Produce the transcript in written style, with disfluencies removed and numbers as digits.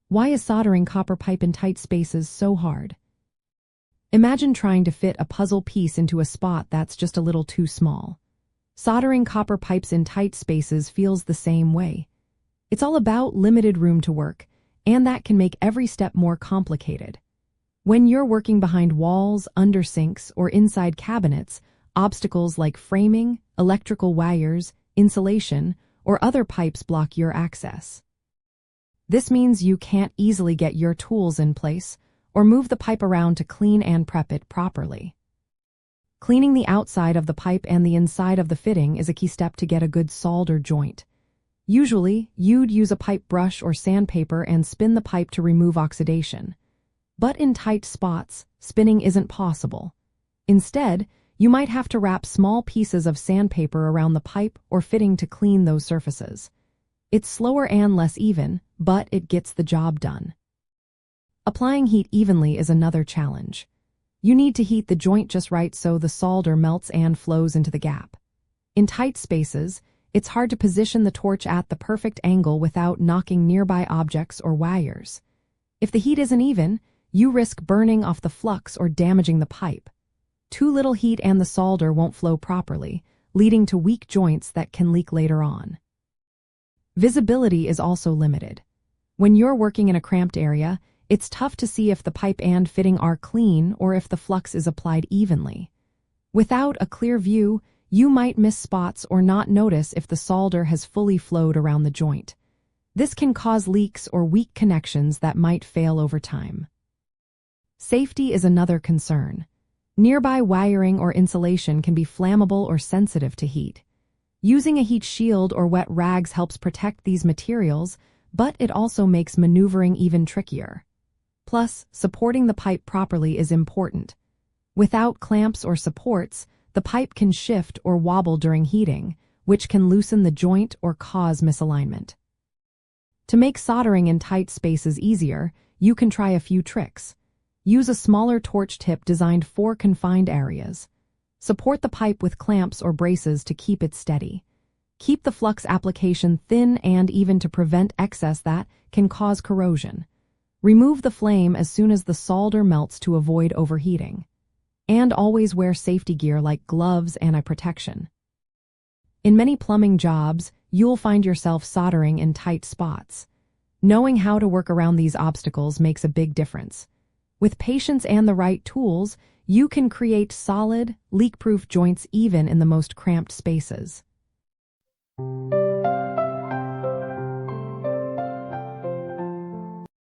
Why is soldering copper pipe in tight spaces so hard? Imagine trying to fit a puzzle piece into a spot that's just a little too small. Soldering copper pipes in tight spaces feels the same way. It's all about limited room to work, and that can make every step more complicated. When you're working behind walls, under sinks, or inside cabinets, obstacles like framing, electrical wires, insulation, or other pipes block your access. This means you can't easily get your tools in place or move the pipe around to clean and prep it properly. Cleaning the outside of the pipe and the inside of the fitting is a key step to get a good solder joint. Usually, you'd use a pipe brush or sandpaper and spin the pipe to remove oxidation. But in tight spots, spinning isn't possible. Instead, you might have to wrap small pieces of sandpaper around the pipe or fitting to clean those surfaces. It's slower and less even, but it gets the job done. Applying heat evenly is another challenge. You need to heat the joint just right so the solder melts and flows into the gap. In tight spaces, it's hard to position the torch at the perfect angle without knocking nearby objects or wires. If the heat isn't even, you risk burning off the flux or damaging the pipe. Too little heat and the solder won't flow properly, leading to weak joints that can leak later on. Visibility is also limited. When you're working in a cramped area, it's tough to see if the pipe and fitting are clean or if the flux is applied evenly. Without a clear view, you might miss spots or not notice if the solder has fully flowed around the joint. This can cause leaks or weak connections that might fail over time. Safety is another concern. Nearby wiring or insulation can be flammable or sensitive to heat. Using a heat shield or wet rags helps protect these materials, but it also makes maneuvering even trickier. Plus, supporting the pipe properly is important. Without clamps or supports, the pipe can shift or wobble during heating, which can loosen the joint or cause misalignment. To make soldering in tight spaces easier, you can try a few tricks. Use a smaller torch tip designed for confined areas. Support the pipe with clamps or braces to keep it steady. Keep the flux application thin and even to prevent excess that can cause corrosion. Remove the flame as soon as the solder melts to avoid overheating. And always wear safety gear like gloves and eye protection. In many plumbing jobs, you'll find yourself soldering in tight spots. Knowing how to work around these obstacles makes a big difference. With patience and the right tools, you can create solid, leak-proof joints even in the most cramped spaces.